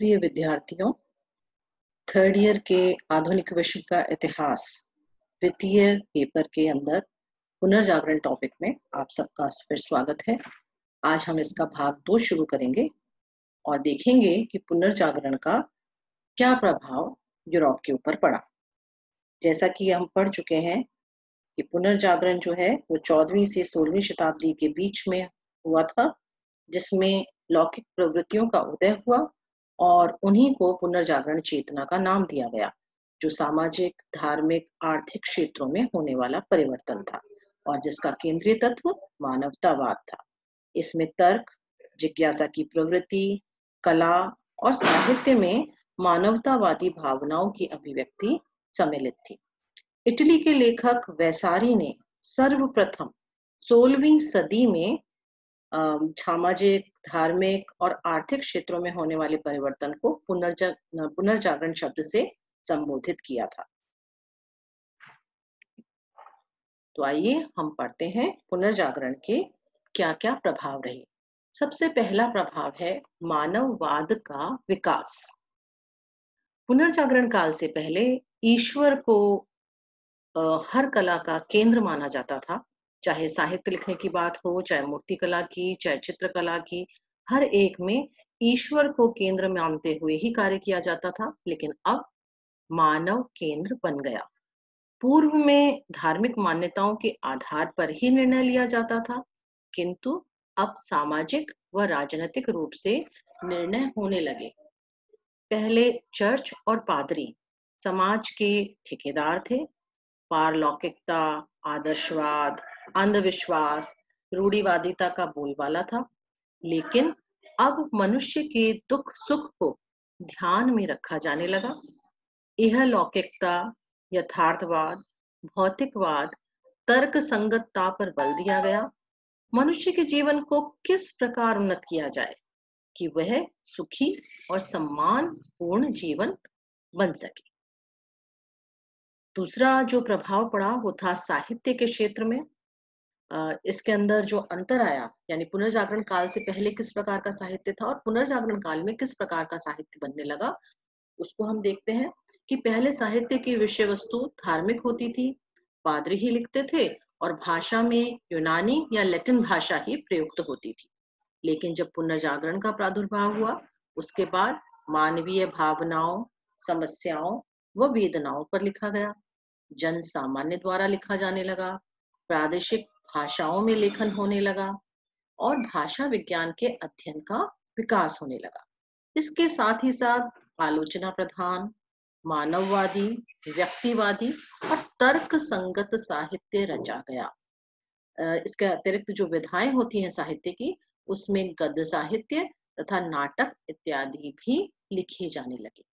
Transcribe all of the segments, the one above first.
प्रिय विद्यार्थियों, third year के आधुनिक विश्व का इतिहास द्वितीय पेपर के अंदर पुनर्जागरण टॉपिक में आप सबका फिर स्वागत है। आज हम इसका भाग 2 शुरू करेंगे और देखेंगे कि पुनर्जागरण का क्या प्रभाव यूरोप के ऊपर पड़ा। जैसा कि हम पढ़ चुके हैं कि पुनर्जागरण जो है वो 14वीं से 16वीं शताब्दी के बीच में हुआ था, जिसमें लौकिक प्रवृत्तियों का उदय हुआ और उन्हीं को पुनर्जागरण चेतना का नाम दिया गया, जो सामाजिक, धार्मिक, आर्थिक क्षेत्रों में होने वाला परिवर्तन था और जिसका केंद्रीय तत्व मानवतावाद था। इसमें तर्क, जिज्ञासा की प्रवृत्ति, कला और साहित्य में मानवतावादी भावनाओं की अभिव्यक्ति सम्मिलित थी। इटली के लेखक वैसारी ने सर्वप्रथम 16वीं सदी में सामाजिक, धार्मिक और आर्थिक क्षेत्रों में होने वाले परिवर्तन को पुनर्जागरण शब्द से संबोधित किया था। तो आइए हम पढ़ते हैं पुनर्जागरण के क्या-क्या प्रभाव रहे। सबसे पहला प्रभाव है मानववाद का विकास। पुनर्जागरण काल से पहले ईश्वर को हर कला का केंद्र माना जाता था, चाहे साहित्य लिखने की बात हो, चाहे मूर्तिकला की, चाहे चित्रकला की, हर एक में ईश्वर को केंद्र मानते हुए ही कार्य किया जाता था। लेकिन अब मानव केंद्र बन गया। पूर्व में धार्मिक मान्यताओं के आधार पर ही निर्णय लिया जाता था, किंतु अब सामाजिक व राजनीतिक रूप से निर्णय होने लगे। पहले चर्च और पादरी समाज के ठेकेदार थे। पारलौकिकता, आदर्शवाद, अंधविश्वास, रूढ़िवादिता का बोलबाला था। लेकिन अब मनुष्य के दुख सुख को ध्यान में रखा जाने लगा। यह लौकिकता, यथार्थवाद, भौतिकवाद, तर्क संगतता पर बल दिया गया। मनुष्य के जीवन को किस प्रकार उन्नत किया जाए कि वह सुखी और सम्मानपूर्ण जीवन बन सके। दूसरा जो प्रभाव पड़ा वो था साहित्य के क्षेत्र में। इसके अंदर जो अंतर आया, यानी पुनर्जागरण काल से पहले किस प्रकार का साहित्य था और पुनर्जागरण काल में किस प्रकार का साहित्य बनने लगा, उसको हम देखते हैं कि पहले साहित्य की विषय वस्तु धार्मिक होती थी, पादरी ही लिखते थे और भाषा में यूनानी या लैटिन भाषा ही प्रयुक्त होती थी। लेकिन जब पुनर्जागरण का प्रादुर्भाव हुआ, उसके बाद मानवीय भावनाओं, समस्याओं व वेदनाओं पर लिखा गया। जन सामान्य द्वारा लिखा जाने लगा, प्रादेशिक भाषाओं में लेखन होने लगा और भाषा विज्ञान के अध्ययन का विकास होने लगा। इसके साथ ही साथ आलोचना प्रधान, मानववादी, व्यक्तिवादी और तर्क संगत साहित्य रचा गया। इसके अतिरिक्त जो विधाएं होती हैं साहित्य की, उसमें गद्य साहित्य तथा नाटक इत्यादि भी लिखे जाने लगे।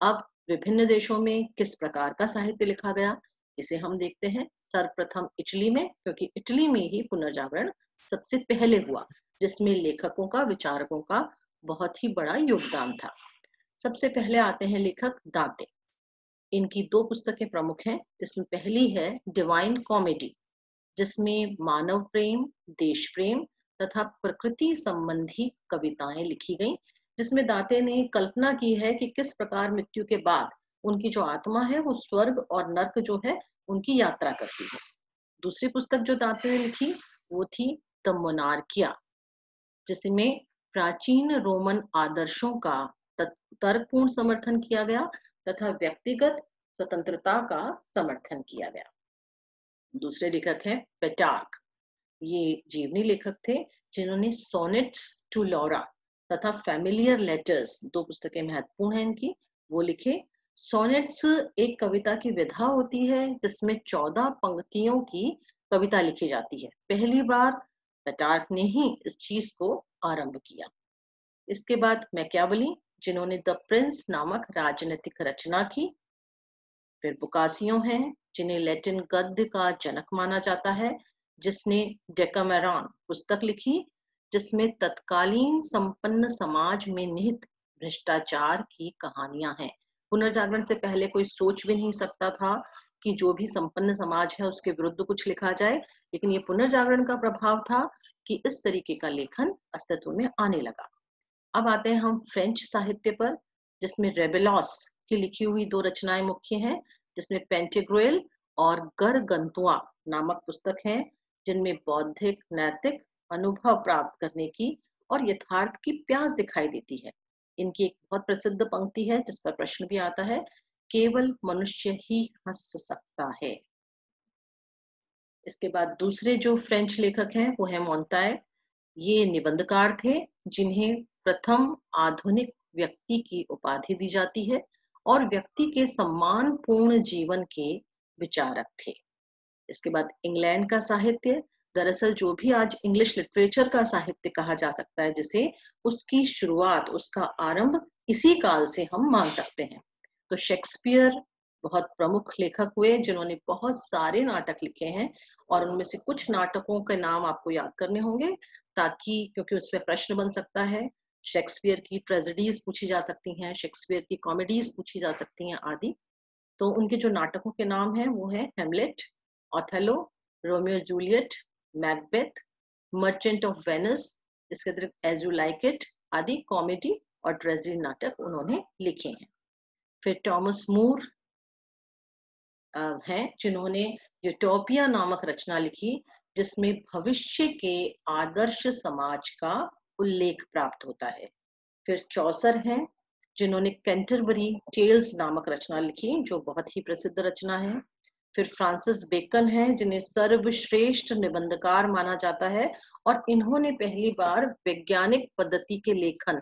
अब विभिन्न देशों में किस प्रकार का साहित्य लिखा गया, इसे हम देखते हैं। सर्वप्रथम इटली में, क्योंकि इटली में ही पुनर्जागरण सबसे पहले हुआ, जिसमें लेखकों का, विचारकों का बहुत ही बड़ा योगदान था। सबसे पहले आते हैं लेखक दांते। इनकी 2 पुस्तकें प्रमुख हैं, जिसमें पहली है डिवाइन कॉमेडी, जिसमें मानव प्रेम, देश प्रेम तथा प्रकृति संबंधी कविताएं लिखी गईं, जिसमें दांते ने कल्पना की है कि किस प्रकार मृत्यु के बाद उनकी जो आत्मा है वो स्वर्ग और नर्क जो है उनकी यात्रा करती है। दूसरी पुस्तक जो दांते ने लिखी वो थी द मोनार्किया, जिसमें प्राचीन रोमन आदर्शों का तर्कपूर्ण समर्थन किया गया तथा व्यक्तिगत स्वतंत्रता का समर्थन किया गया। दूसरे लेखक हैं पेटार्क। ये जीवनी लेखक थे, जिन्होंने सोनेट्स टू लौरा तथा फैमिलियर लेटर्स, 2 पुस्तकें महत्वपूर्ण हैं इनकी, वो लिखे। सोनेट्स एक कविता की विधा होती है जिसमें 14 पंक्तियों की कविता लिखी जाती है। पहली बार पेटार्क ने ही इस चीज को आरंभ किया। इसके बाद मैकियावेली, जिन्होंने द प्रिंस नामक राजनीतिक रचना की। फिर बुकासियो हैं, जिन्हें लैटिन गद्य का जनक माना जाता है, जिसने डेकामेरॉन पुस्तक लिखी, जिसमें तत्कालीन संपन्न समाज में निहित भ्रष्टाचार की कहानियां हैं। पुनर्जागरण से पहले कोई सोच भी नहीं सकता था कि जो भी संपन्न समाज है उसके विरुद्ध कुछ लिखा जाए, लेकिन ये पुनर्जागरण का प्रभाव था कि इस तरीके का लेखन अस्तित्व में आने लगा। अब आते हैं हम फ्रेंच साहित्य पर, जिसमें रेबेलॉस की लिखी हुई 2 रचनाएं मुख्य हैं, जिसमें पेंटेग्रुएल और गरगंतुआ नामक पुस्तक हैं, जिनमें बौद्धिक, नैतिक अनुभव प्राप्त करने की और यथार्थ की प्यास दिखाई देती है। इनकी एक बहुत प्रसिद्ध पंक्ति है जिस पर प्रश्न भी आता है, केवल मनुष्य ही हंस सकता है। इसके बाद दूसरे जो फ्रेंच लेखक हैं वो है मोंताए। ये निबंधकार थे जिन्हें प्रथम आधुनिक व्यक्ति की उपाधि दी जाती है और व्यक्ति के सम्मानपूर्ण जीवन के विचारक थे। इसके बाद इंग्लैंड का साहित्य, दरअसल जो भी आज इंग्लिश लिटरेचर का साहित्य कहा जा सकता है जिसे, उसकी शुरुआत, उसका आरंभ इसी काल से हम मान सकते हैं। तो शेक्सपियर बहुत प्रमुख लेखक हुए जिन्होंने बहुत सारे नाटक लिखे हैं और उनमें से कुछ नाटकों के नाम आपको याद करने होंगे, ताकि क्योंकि उसमें प्रश्न बन सकता है। शेक्सपियर की ट्रेजेडीज पूछी जा सकती हैं, शेक्सपियर की कॉमेडीज पूछी जा सकती हैं आदि। तो उनके जो नाटकों के नाम हैं वो है Hamlet, Othello, Romeo Juliet, Macbeth, Merchant of Venice, इसके अतिरिक्त एज यू लाइक इट आदि कॉमेडी और ट्रेजेडी नाटक उन्होंने लिखे हैं। फिर टॉमस मूर हैं जिन्होंने यूटोपिया नामक रचना लिखी, जिसमें भविष्य के आदर्श समाज का उल्लेख प्राप्त होता है। फिर चौसर हैं जिन्होंने कैंटरबरी टेल्स नामक रचना लिखी, जो बहुत ही प्रसिद्ध रचना है। फिर फ्रांसिस बेकन हैं जिन्हें सर्वश्रेष्ठ निबंधकार माना जाता है और इन्होंने पहली बार वैज्ञानिक पद्धति के लेखन,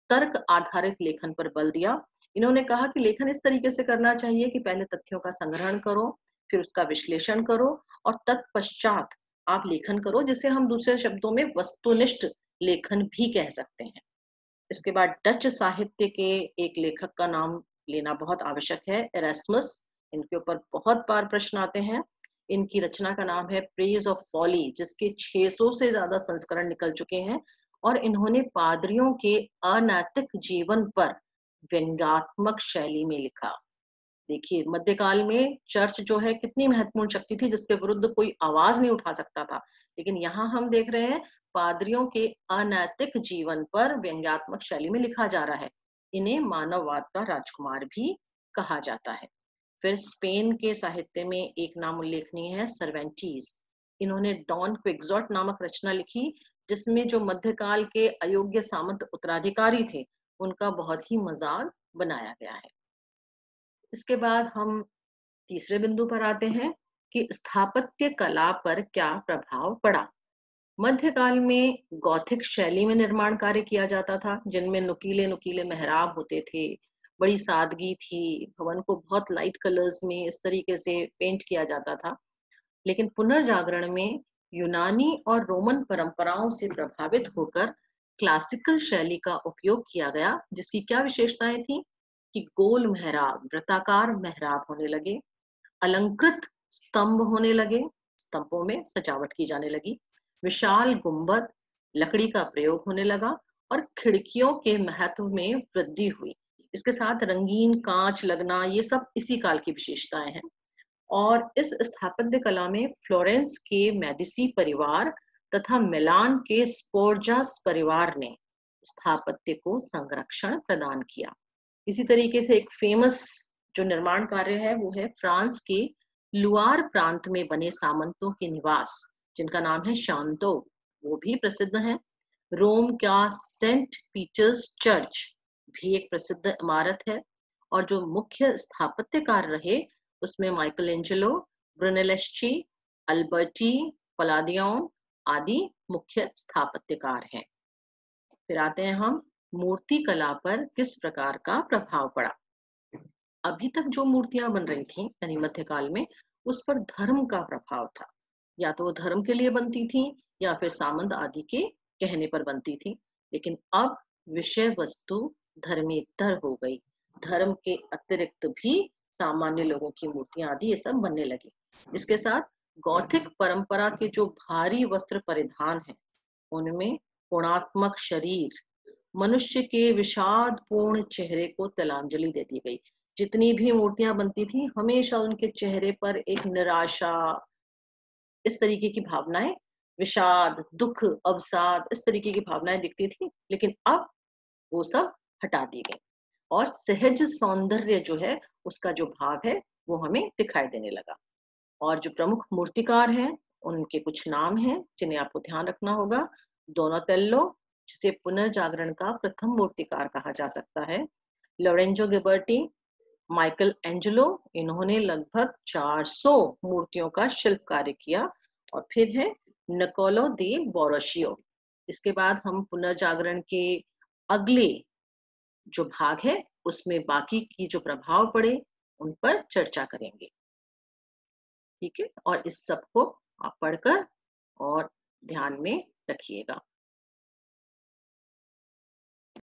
तर्क आधारित लेखन पर बल दिया। इन्होंने कहा कि लेखन इस तरीके से करना चाहिए कि पहले तथ्यों का संग्रहण करो, फिर उसका विश्लेषण करो और तत्पश्चात आप लेखन करो, जिसे हम दूसरे शब्दों में वस्तुनिष्ठ लेखन भी कह सकते हैं। इसके बाद डच साहित्य के एक लेखक का नाम लेना बहुत आवश्यक है, एरास्मस। इनके ऊपर बहुत बार प्रश्न आते हैं। इनकी रचना का नाम है प्रेज ऑफ फॉली, जिसके 600 से ज्यादा संस्करण निकल चुके हैं और इन्होंने पादरियों के अनैतिक जीवन पर व्यंग्यात्मक शैली में लिखा। देखिए, मध्यकाल में चर्च जो है कितनी महत्वपूर्ण शक्ति थी जिसके विरुद्ध कोई आवाज नहीं उठा सकता था, लेकिन यहाँ हम देख रहे हैं पादरियों के अनैतिक जीवन पर व्यंग्यात्मक शैली में लिखा जा रहा है। इन्हें मानववाद का राजकुमार भी कहा जाता है। फिर स्पेन के साहित्य में एक नाम उल्लेखनीय है, सर्वेंटीज। इन्होंने डॉन क्विक्सॉट नामक रचना लिखी, जिसमें जो मध्यकाल के अयोग्य सामंत उत्तराधिकारी थे उनका बहुत ही मजाक बनाया गया है। इसके बाद हम तीसरे बिंदु पर आते हैं कि स्थापत्य कला पर क्या प्रभाव पड़ा। मध्यकाल में गॉथिक शैली में निर्माण कार्य किया जाता था, जिनमें नुकीले नुकीले मेहराब होते थे, बड़ी सादगी थी, भवन को बहुत लाइट कलर्स में इस तरीके से पेंट किया जाता था। लेकिन पुनर्जागरण में यूनानी और रोमन परंपराओं से प्रभावित होकर क्लासिकल शैली का उपयोग किया गया, जिसकी क्या विशेषताएं थी कि गोल मेहराब, वृत्ताकार मेहराब होने लगे, अलंकृत स्तंभ होने लगे, स्तंभों में सजावट की जाने लगी, विशाल गुंबद, लकड़ी का प्रयोग होने लगा और खिड़कियों के महत्व में वृद्धि हुई। इसके साथ रंगीन कांच लगना, ये सब इसी काल की विशेषताएं हैं। और इस स्थापत्य कला में फ्लोरेंस के मेडिसी परिवार तथा मिलान के स्पोर्जास परिवार ने स्थापत्य को संरक्षण प्रदान किया। इसी तरीके से एक फेमस जो निर्माण कार्य है वो है फ्रांस के लुआर प्रांत में बने सामंतों के निवास, जिनका नाम है शांतो, वो भी प्रसिद्ध है। रोम का सेंट पीटर्स चर्च भी एक प्रसिद्ध इमारत है और जो मुख्य स्थापत्यकार रहे उसमें माइकल एंजेलो, ब्रुनेलेस्ची, अल्बर्टी, पलादियोन आदि मुख्य स्थापत्यकार हैं। फिर आते हैं हम मूर्ति कला पर किस प्रकार का प्रभाव पड़ा। अभी तक जो मूर्तियां बन रही थी यानी मध्यकाल में, उस पर धर्म का प्रभाव था। या तो वो धर्म के लिए बनती थी या फिर सामंत आदि के कहने पर बनती थी। लेकिन अब विषय वस्तु धर्मेतर हो गई, धर्म के अतिरिक्त भी सामान्य लोगों की मूर्तियां आदि ये सब बनने लगी। इसके साथ गौथिक परंपरा के जो भारी वस्त्र परिधान है उनमें गुणात्मक शरीर, मनुष्य के विषादपूर्ण चेहरे को तिलांजलि दे दी गई। जितनी भी मूर्तियां बनती थी हमेशा उनके चेहरे पर एक निराशा, इस तरीके की भावनाएं, विषाद, दुख, अवसाद, इस तरीके की भावनाएं दिखती थी। लेकिन अब वो सब हटा दी गई। और सहज सौंदर्य जो है उसका जो भाव है वो हमें दिखाई देने लगा। और जो प्रमुख मूर्तिकार हैं उनके कुछ नाम हैं जिन्हें आपको ध्यान रखना होगा। डोनाटेल्लो, जिसे पुनर्जागरण का प्रथम मूर्तिकार कहा जा सकता है। लोरेंजो गिबर्टी, माइकल एंजेलो, इन्होंने लगभग 400 मूर्तियों का शिल्प कार्य किया। और फिर है निकोलो दे बोरोशियो। इसके बाद हम पुनर्जागरण के अगले जो भाग है उसमें बाकी की जो प्रभाव पड़े उन पर चर्चा करेंगे। ठीक है, और इस सब को आप पढ़कर और ध्यान में रखिएगा।